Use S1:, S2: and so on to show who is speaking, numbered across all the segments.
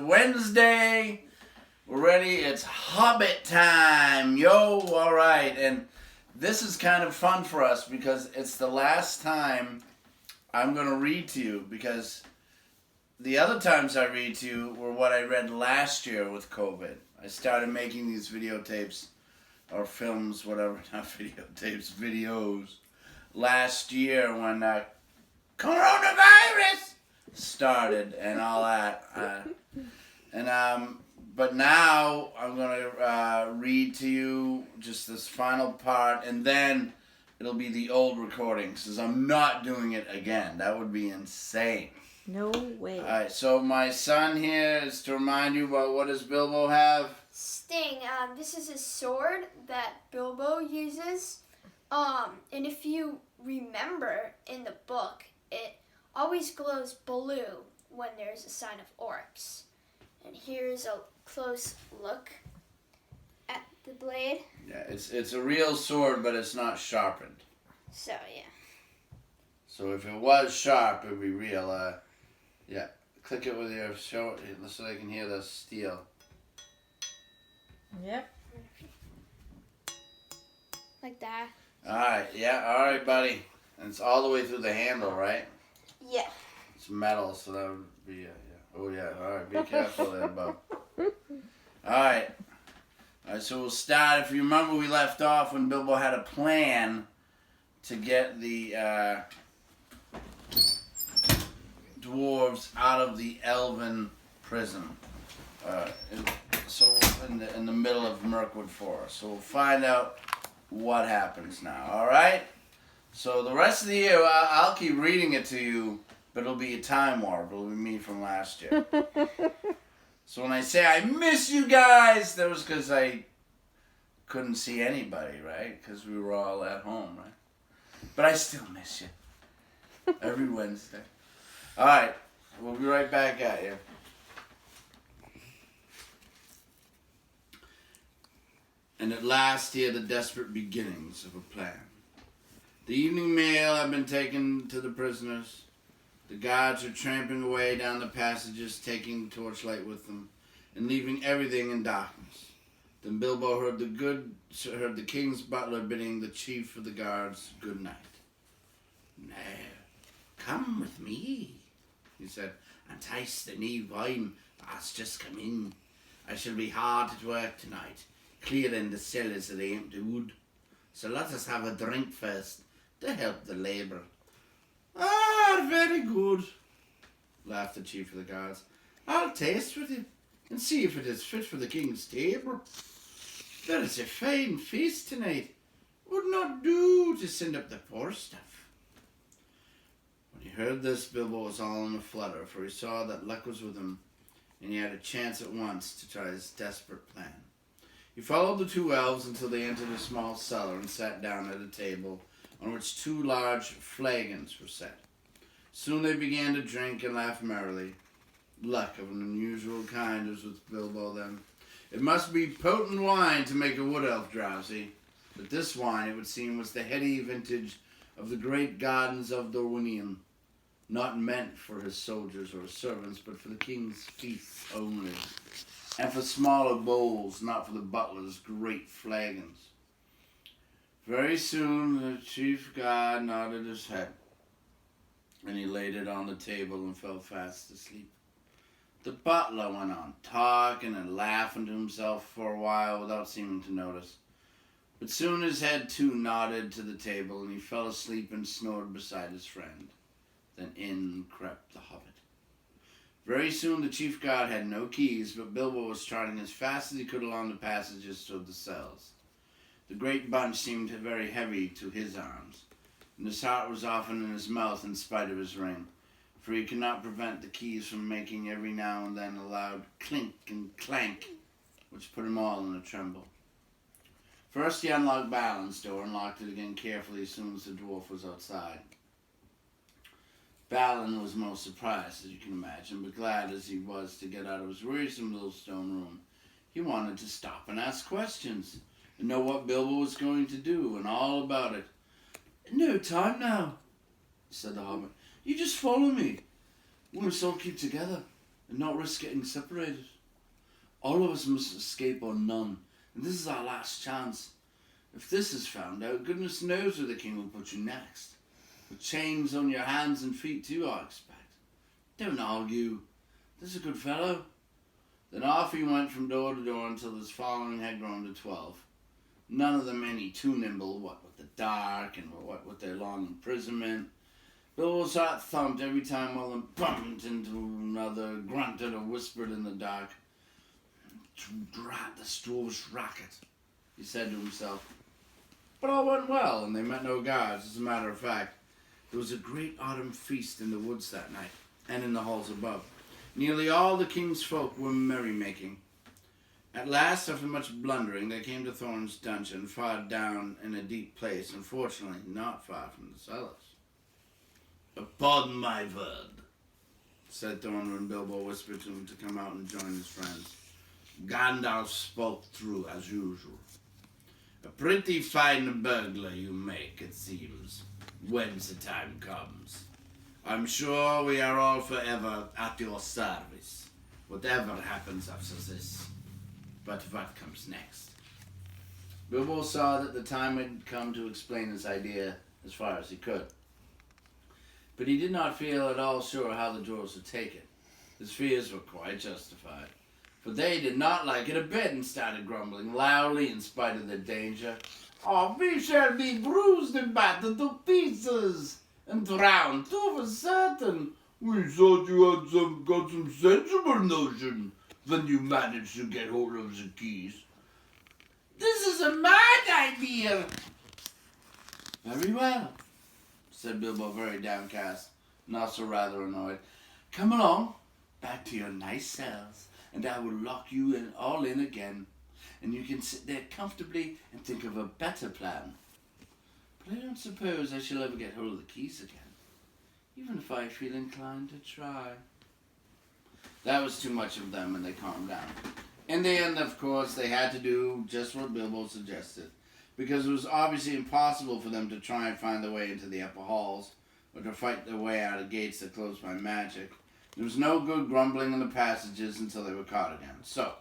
S1: Wednesday. We're ready. It's Hobbit time. Yo, all right. And this is kind of fun for us because it's the last time I'm going to read to you, because the other times I read to you were what I read last year with COVID. I started making these videotapes or films, whatever, not videotapes, videos, last year when coronavirus started and all that. But now I'm going to read to you just this final part, and then it'll be the old recordings, because I'm not doing it again. That would be insane.
S2: No way.
S1: All right, so my son here is to remind you about, what does Bilbo have?
S3: Sting. This is a sword that Bilbo uses. And if you remember in the book, it always glows blue when there's a sign of orcs. And here's a close look at the blade.
S1: Yeah, it's a real sword, but it's not sharpened.
S3: So, yeah.
S1: So if it was sharp, it would be real. Yeah, click it with your show it so they can hear the steel.
S2: Yep.
S3: Like that.
S1: Alright, yeah, alright, buddy. And it's all the way through the handle, right?
S3: Yeah.
S1: It's metal, so that would be, yeah. Oh, yeah, alright, be careful there, Bob. Alright. Alright, so we'll start. If you remember, we left off when Bilbo had a plan to get the dwarves out of the elven prison. So in the middle of Mirkwood Forest. So we'll find out what happens now. All right. So the rest of the year, I'll keep reading it to you, but it'll be a time warp. It'll be me from last year. So when I say I miss you guys, that was because I couldn't see anybody, right? Because we were all at home, right? But I still miss you every Wednesday. All right. We'll be right back at you. And at last hear the desperate beginnings of a plan. The evening mail had been taken to the prisoners. The guards were tramping away down the passages, taking the torchlight with them, and leaving everything in darkness. Then Bilbo heard the king's butler bidding the chief of the guards good night. "Now, come with me," he said, "and taste the new wine that's just come in. I shall be hard at work tonight, clearing the cellars of the empty wood. So let us have a drink first, to help the labour." "Ah, very good," laughed the chief of the guards. "I'll taste with you, and see if it is fit for the king's table. There is a fine feast tonight. Would not do to send up the poor stuff." When he heard this, Bilbo was all in a flutter, for he saw that luck was with him, and he had a chance at once to try his desperate plan. He followed the two elves until they entered a small cellar and sat down at a table on which two large flagons were set. Soon they began to drink and laugh merrily. Luck of an unusual kind was with Bilbo then. It must be potent wine to make a wood elf drowsy, but this wine, it would seem, was the heady vintage of the great gardens of Dorwinion, not meant for his soldiers or his servants, but for the king's feasts only, and for smaller bowls, not for the butler's great flagons. Very soon the chief guard nodded his head, and he laid it on the table and fell fast asleep. The butler went on talking and laughing to himself for a while without seeming to notice. But soon his head too nodded to the table, and he fell asleep and snored beside his friend. Then in crept the hobbit. Very soon the chief guard had no keys, but Bilbo was trotting as fast as he could along the passages toward the cells. The great bunch seemed very heavy to his arms, and his heart was often in his mouth in spite of his ring, for he could not prevent the keys from making every now and then a loud clink and clank, which put him all in a tremble. First he unlocked Balin's door and locked it again carefully as soon as the dwarf was outside. Balin was most surprised, as you can imagine, but glad as he was to get out of his wearisome little stone room. He wanted to stop and ask questions, and know what Bilbo was going to do, and all about it. "No time now," said the hobbit. "You just follow me. We must all keep together." and not risk getting separated. All of us must escape or none, and this is our last chance. If this is found out, goodness knows where the king will put you next. With chains on your hands and feet too, I expect. Don't argue. This is a good fellow. Then off he went from door to door until his following had grown to 12. None of them any too nimble, what with the dark and what with their long imprisonment. Bilbo's heart thumped every time one of them bumped into another, grunted or whispered in the dark. To drat the dwarves' racket, he said to himself. But all went well, and they met no guards. As a matter of fact, there was a great autumn feast in the woods that night, and in the halls above. Nearly all the king's folk were merrymaking. At last, after much blundering, they came to Thorn's dungeon, far down in a deep place, unfortunately not far from the cellars. Upon my word, said Thorn when Bilbo whispered to him to come out and join his friends. Gandalf spoke true as usual. A pretty fine burglar you make, it seems, when the time comes. I'm sure we are all forever at your service, whatever happens after this. But what comes next? Bilbo saw that the time had come to explain his idea as far as he could. But he did not feel at all sure how the dwarves would take it. His fears were quite justified, for they did not like it a bit and started grumbling loudly in spite of their danger. Oh, we shall be bruised and battered to pieces and drowned too for certain. We thought you had got some sensible notion when you managed to get hold of the keys. This is a mad idea. Very well, said Bilbo, very downcast, and also rather annoyed. Come along, back to your nice cells, and I will lock you all in again, and you can sit there comfortably and think of a better plan. But I don't suppose I shall ever get hold of the keys again, even if I feel inclined to try. That was too much of them, and they calmed down. In the end, of course, they had to do just what Bilbo suggested, because it was obviously impossible for them to try and find their way into the upper halls, or to fight their way out of gates that closed by magic. There was no good grumbling in the passages until they were caught again. So,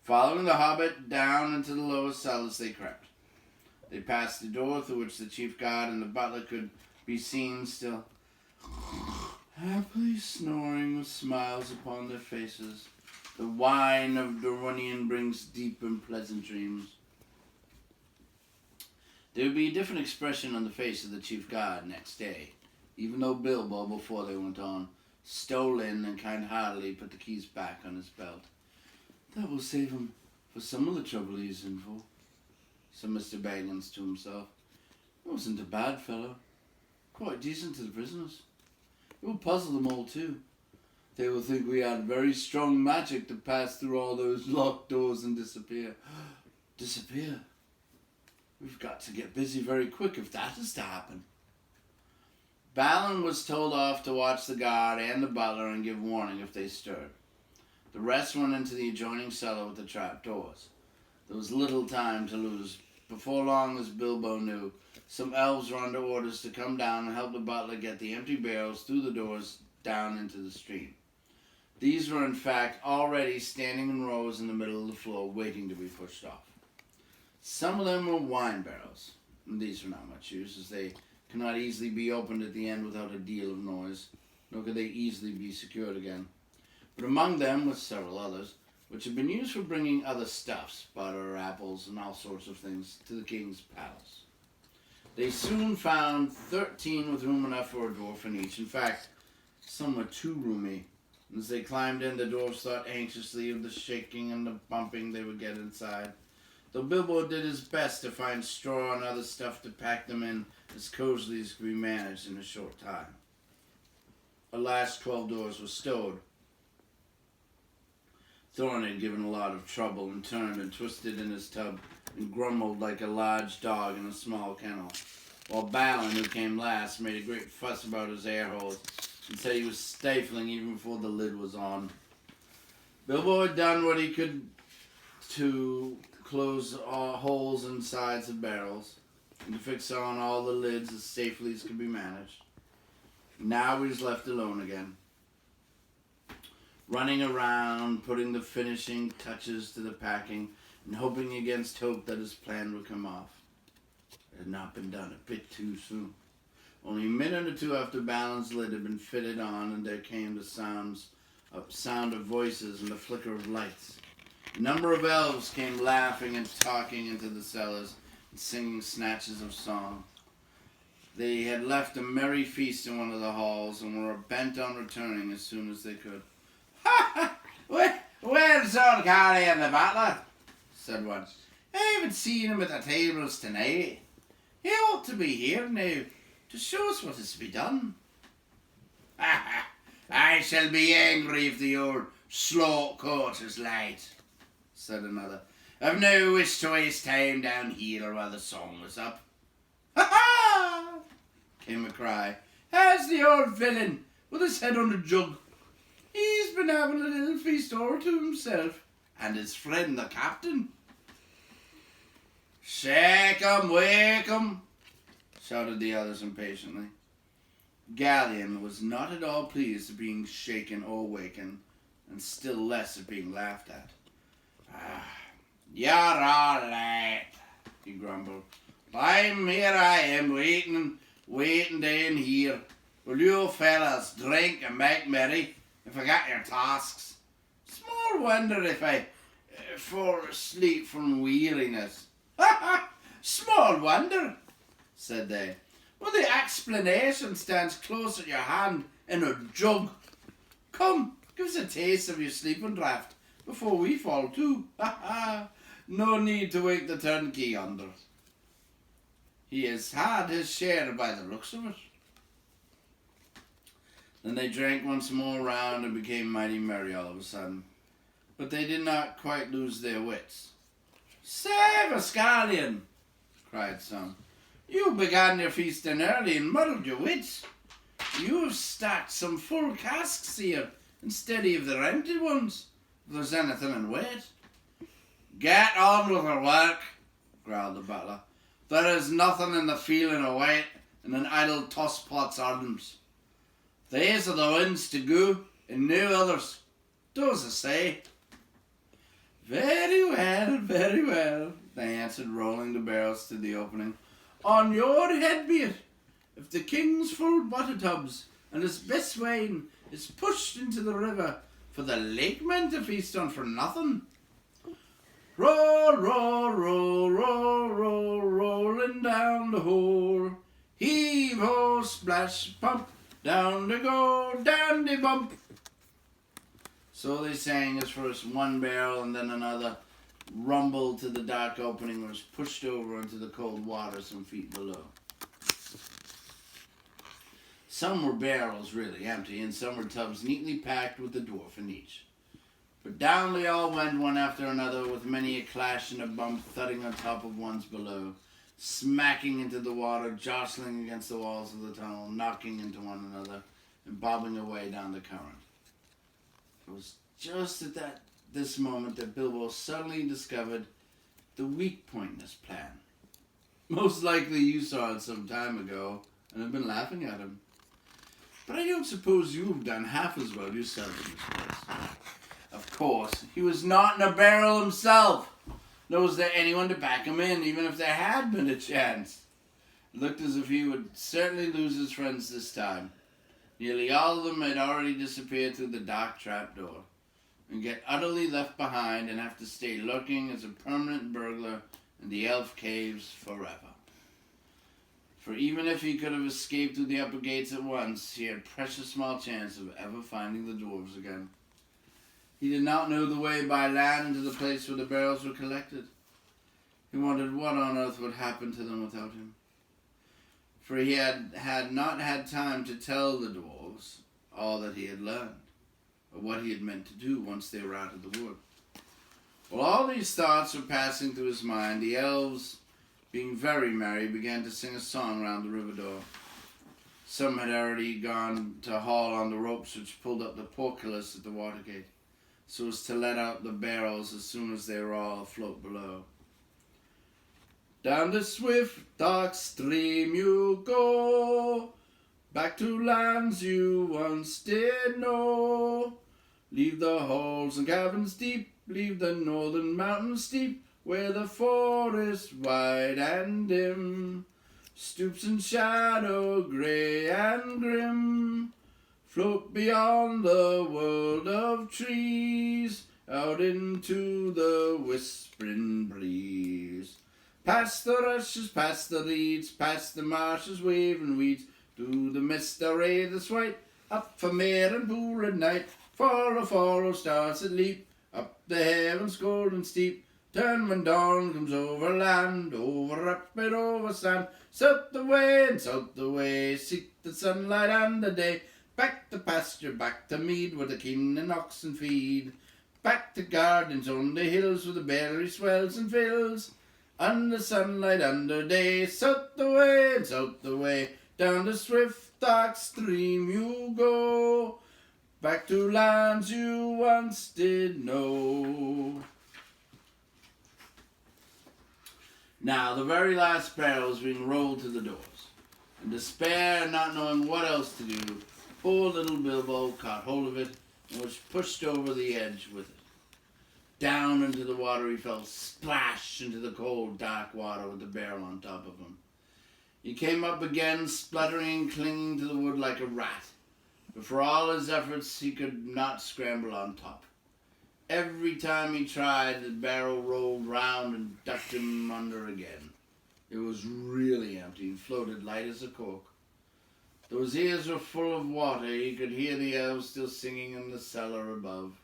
S1: following the hobbit down into the lower cellars, they crept. They passed the door through which the chief guard and the butler could be seen still happily snoring with smiles upon their faces. The wine of Duronian brings deep and pleasant dreams. There would be a different expression on the face of the chief guard next day, even though Bilbo, before they went on, stole in and kind-heartedly put the keys back on his belt. That will save him for some of the trouble he's in for, said Mr. Baggins to himself. He wasn't a bad fellow, quite decent to the prisoners. It will puzzle them all too. They will think we had very strong magic to pass through all those locked doors and disappear. Disappear? We've got to get busy very quick if that is to happen. Balin was told off to watch the guard and the butler and give warning if they stirred. The rest went into the adjoining cellar with the trap doors. There was little time to lose. Before long, as Bilbo knew, some elves were under orders to come down and help the butler get the empty barrels through the doors down into the stream. These were in fact already standing in rows in the middle of the floor waiting to be pushed off. Some of them were wine barrels, and these were not much use as they could not easily be opened at the end without a deal of noise, nor could they easily be secured again. But among them were several others, which had been used for bringing other stuffs, butter, apples, and all sorts of things, to the king's palace. They soon found 13 with room enough for a dwarf in each. In fact, some were too roomy. And as they climbed in, the dwarves thought anxiously of the shaking and the bumping they would get inside, though Bilbo did his best to find straw and other stuff to pack them in as cozily as could be managed in a short time. At last 12 doors were stowed. Thorn had given a lot of trouble and turned and twisted in his tub and grumbled like a large dog in a small kennel, while Balin, who came last, made a great fuss about his air holes and said he was stifling even before the lid was on. Bilbo had done what he could to close all holes in sides of barrels and to fix on all the lids as safely as could be managed. Now he was left alone again. running around, putting the finishing touches to the packing, and hoping against hope that his plan would come off. It had not been done a bit too soon. Only a minute or two after Balon's lid had been fitted on, and there came the sound of voices and the flicker of lights. A number of elves came laughing and talking into the cellars and singing snatches of song. They had left a merry feast in one of the halls and were bent on returning as soon as they could. "Ha ha! Where's old Carly and the butler?" said one. "I haven't seen him at the tables tonight. He ought to be here now to show us what is to be done." "Ha ha! I shall be angry if the old slot coat is late," said another. "I've no wish to waste time down here while the song was up." "Ha ha!" came a cry. "How's the old villain with his head on a jug? He's been having a little feast all to himself, and his friend the captain." "Shake 'em, wake 'em," shouted the others impatiently. Gallion was not at all pleased at being shaken or wakened, and still less at being laughed at. "You're all late," he grumbled. "I'm here, I am, waiting down here. Will you fellas drink and make merry and forget your tasks? Small wonder if I fall asleep from weariness." "Ha ha! Small wonder," said they. "Well, the explanation stands close at your hand in a jug. Come, give us a taste of your sleeping draught before we fall to. Ha ha! No need to wake the turnkey yonder. He has had his share by the looks of it." Then they drank once more round and became mighty merry all of a sudden. But they did not quite lose their wits. "Save us, Gallion!" cried some. "You began your feasting early and muddled your wits. You have stacked some full casks here instead of the empty ones, if there's anything in weight." "Get on with your work," growled the butler. "There is nothing in the feeling of weight in an idle tosspot's arms. These are the ones to go, and no others. Do as I say." Very well," they answered, rolling the barrels to the opening. "On your head be it, if the king's full butter tubs and his best wine is pushed into the river for the lakemen to feast on for nothing. Roll, roll, roll, roll, roll, rolling down the hole. Heave, ho, splash, pump, down they go, down they bump." So they sang as first one barrel and then another rumbled to the dark opening and was pushed over into the cold water some feet below. Some were barrels really empty, and some were tubs neatly packed with the dwarf in each. But down they all went one after another, with many a clash and a bump thudding on top of ones below, smacking into the water, jostling against the walls of the tunnel, knocking into one another, and bobbing away down the current. It was just at this moment that Bilbo suddenly discovered the weak point in his plan. Most likely you saw it some time ago and have been laughing at him. But I don't suppose you've done half as well yourself in this place. Of course, he was not in a barrel himself, nor was there anyone to back him in, even if there had been a chance. It looked as if he would certainly lose his friends this time. Nearly all of them had already disappeared through the dark trapdoor, and get utterly left behind and have to stay lurking as a permanent burglar in the elf caves forever. For even if he could have escaped through the upper gates at once, he had precious small chance of ever finding the dwarves again. He did not know the way by land to the place where the barrels were collected. He wondered what on earth would happen to them without him. For he had not had time to tell the dwarves all that he had learned, or what he had meant to do once they were out of the wood. While all these thoughts were passing through his mind, the elves, being very merry, began to sing a song round the river door. Some had already gone to haul on the ropes which pulled up the portcullis at the water gate, so as to let out the barrels as soon as they were all afloat below. Down the swift dark stream you go, back to lands you once did know. Leave the halls and cabins deep, leave the northern mountains steep, where the forest wide and dim stoops in shadow grey and grim. Float beyond the world of trees, out into the whispering breeze. Past the rushes, past the reeds, past the marshes, waving weeds, through the mist array that's white, up for mere and pool at night. Follow stars that leap, up the heavens golden steep. Turn when dawn comes over land, over rapid, over sand. South the way, seek the sunlight and the day. Back to pasture, back to mead, where the kine and oxen feed. Back to gardens on the hills, where the berry swells and fills. Under sunlight, under day, south the way, down the swift dark stream you go. Back to lands you once did know. Now, the very last barrel was being rolled to the doors. In despair and not knowing what else to do, poor little Bilbo caught hold of it and was pushed over the edge with it. Down into the water he fell, splash into the cold, dark water with the barrel on top of him. He came up again, spluttering and clinging to the wood like a rat. But for all his efforts, he could not scramble on top. Every time he tried, the barrel rolled round and ducked him under again. It was really empty and floated light as a cork. Though his ears were full of water, he could hear the elves still singing in the cellar above.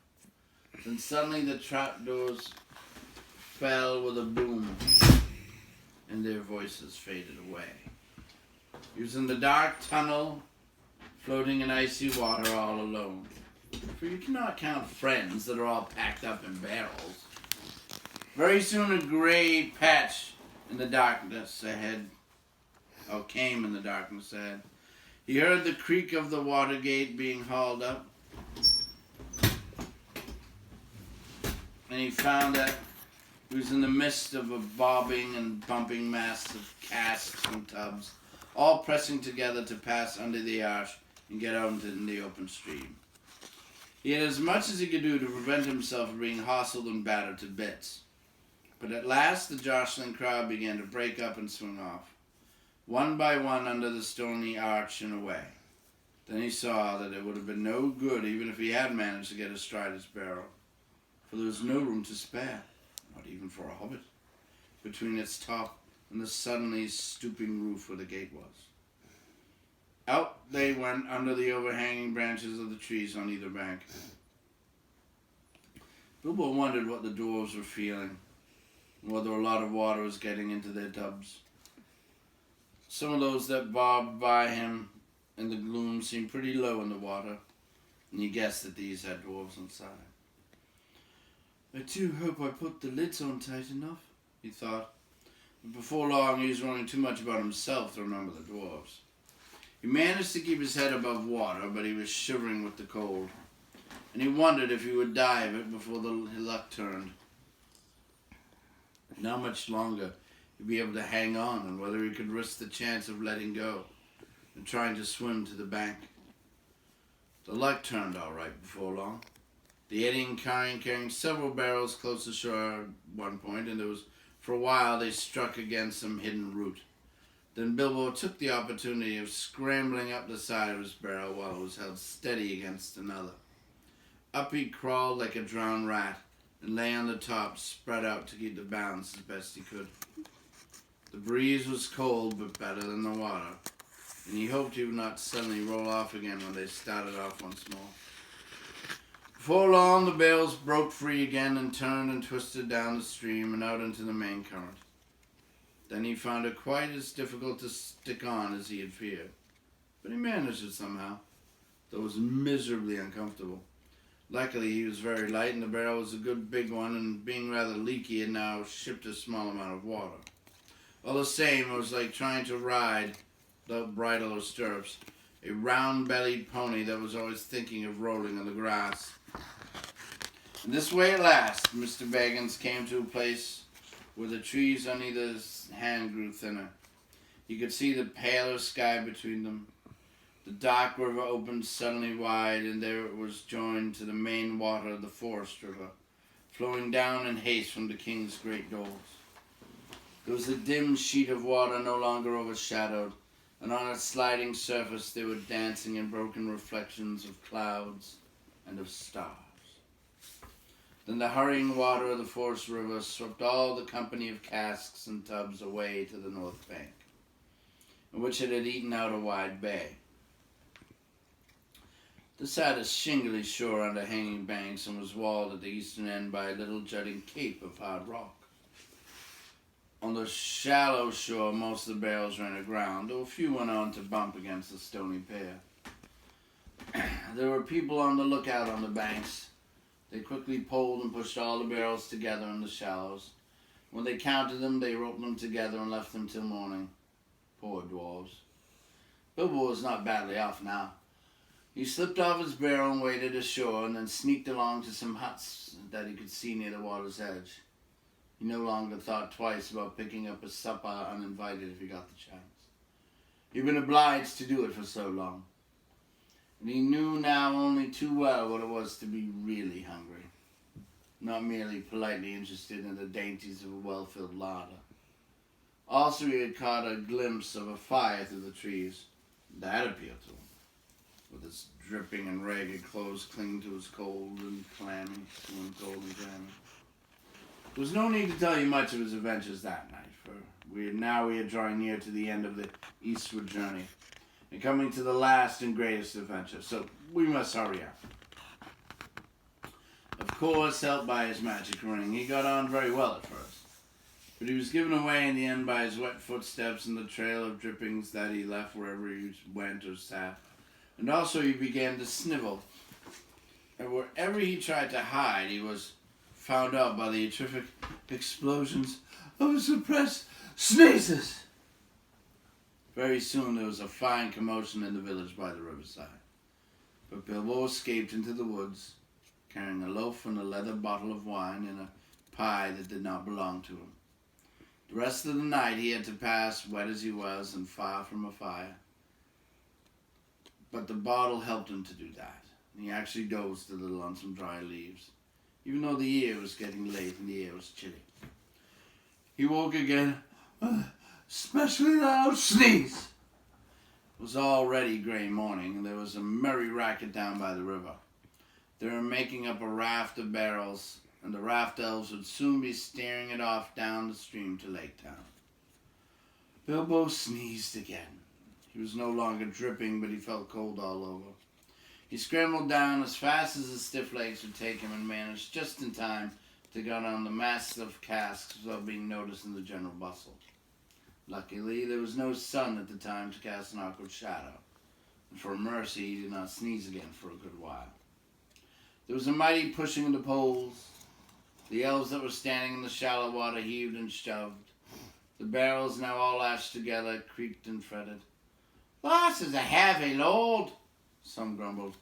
S1: Then suddenly the trapdoors fell with a boom, and their voices faded away. He was in the dark tunnel, floating in icy water all alone. For you cannot count friends that are all packed up in barrels. Very soon a gray patch in the darkness ahead, came in the darkness ahead. He heard the creak of the water gate being hauled up, and he found that he was in the midst of a bobbing and bumping mass of casks and tubs, all pressing together to pass under the arch and get out into the open stream. He had as much as he could do to prevent himself from being hustled and battered to bits. But at last the jostling crowd began to break up and swing off, one by one under the stony arch and away. Then he saw that it would have been no good even if he had managed to get astride his barrel, for there was no room to spare, not even for a hobbit, between its top and the suddenly stooping roof where the gate was. Out they went under the overhanging branches of the trees on either bank. Bilbo wondered what the dwarves were feeling, and whether a lot of water was getting into their tubs. Some of those that bobbed by him in the gloom seemed pretty low in the water, and he guessed that these had dwarves inside. I do hope I put the lids on tight enough, he thought. But before long he was worrying too much about himself to remember the dwarves. He managed to keep his head above water, but he was shivering with the cold, and he wondered if he would die of it before the luck turned. And how much longer he'd be able to hang on, and whether he could risk the chance of letting go and trying to swim to the bank. The luck turned all right before long. The eddying current carrying several barrels close to shore at one point, and for a while they struck against some hidden root. Then Bilbo took the opportunity of scrambling up the side of his barrel while it was held steady against another. Up he crawled like a drowned rat and lay on the top, spread out to keep the balance as best he could. The breeze was cold but better than the water, and he hoped he would not suddenly roll off again when they started off once more. Before long the bales broke free again and turned and twisted down the stream and out into the main current. Then he found it quite as difficult to stick on as he had feared. But he managed it somehow, though it was miserably uncomfortable. Luckily he was very light and the barrel was a good big one, and being rather leaky it now shipped a small amount of water. All the same, it was like trying to ride, without bridle or stirrups, a round-bellied pony that was always thinking of rolling on the grass. And this way at last Mr. Baggins came to a place where the trees on either hand grew thinner. He could see the paler sky between them. The dark river opened suddenly wide, and there it was joined to the main water of the forest river, flowing down in haste from the king's great doors. There was a dim sheet of water no longer overshadowed, and on its sliding surface they were dancing in broken reflections of clouds and of stars. Then the hurrying water of the forest river swept all the company of casks and tubs away to the north bank, in which it had eaten out a wide bay. This had a shingly shore under hanging banks and was walled at the eastern end by a little jutting cape of hard rock. On the shallow shore, most of the barrels ran aground, though a few went on to bump against the stony pier. There were people on the lookout on the banks. They quickly poled and pushed all the barrels together in the shallows. When they counted them, they roped them together and left them till morning. Poor dwarves. Bilbo was not badly off now. He slipped off his barrel and waded ashore, and then sneaked along to some huts that he could see near the water's edge. He no longer thought twice about picking up a supper uninvited if he got the chance. He'd been obliged to do it for so long. And he knew now only too well what it was to be really hungry, not merely politely interested in the dainties of a well-filled larder. Also, he had caught a glimpse of a fire through the trees. That appealed to him, with its dripping and ragged clothes clinging to his cold and clammy. There was no need to tell you much of his adventures that night, for we had drawing near to the end of the eastward journey, and coming to the last and greatest adventure, so we must hurry up. Of course, helped by his magic ring, he got on very well at first, but he was given away in the end by his wet footsteps and the trail of drippings that he left wherever he went or sat, and also he began to snivel, and wherever he tried to hide, he was found out by the terrific explosions of suppressed sneezes. Very soon there was a fine commotion in the village by the riverside. But Bilbo escaped into the woods, carrying a loaf and a leather bottle of wine and a pie that did not belong to him. The rest of the night he had to pass, wet as he was and far from a fire. But the bottle helped him to do that. He actually dozed a little on some dry leaves, even though the year was getting late and the air was chilly. He woke again, especially loud sneeze. It was already grey morning, and there was a merry racket down by the river. They were making up a raft of barrels, and the raft elves would soon be steering it off down the stream to Lake Town. Bilbo sneezed again. He was no longer dripping, but he felt cold all over. He scrambled down as fast as his stiff legs would take him and managed just in time to get on the masts of casks without being noticed in the general bustle. Luckily, there was no sun at the time to cast an awkward shadow, and for mercy he did not sneeze again for a good while. There was a mighty pushing of the poles. The elves that were standing in the shallow water heaved and shoved. The barrels, now all lashed together, creaked and fretted. "This is a heavy load," some grumbled.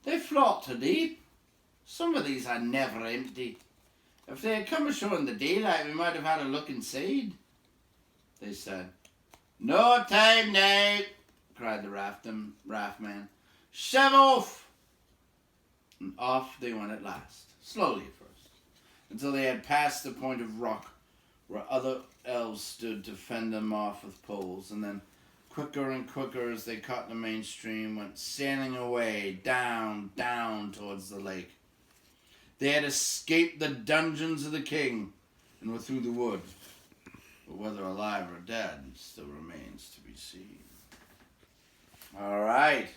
S1: "They float too deep. Some of these are never empty. If they had come ashore in the daylight, we might have had a look inside," they said. "No time now," cried the raftman. "Shove off!" And off they went at last, slowly at first, until they had passed the point of rock where other elves stood to fend them off with poles, and then quicker and quicker as they caught the main stream, went sailing away, down towards the lake. They had escaped the dungeons of the king and were through the wood. But whether alive or dead still remains to be seen. All right.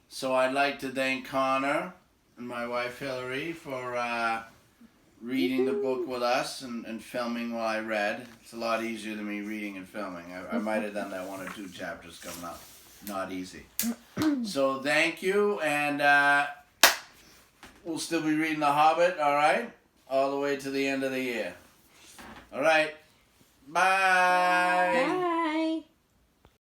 S1: So I'd like to thank Connor and my wife Hillary for reading the book with us and filming while I read. It's a lot easier than me reading and filming. I might have done that 1 or 2 chapters coming up. Not easy. So thank you, and we'll still be reading The Hobbit, all right? All the way to the end of the year. All right. Bye.
S2: Bye.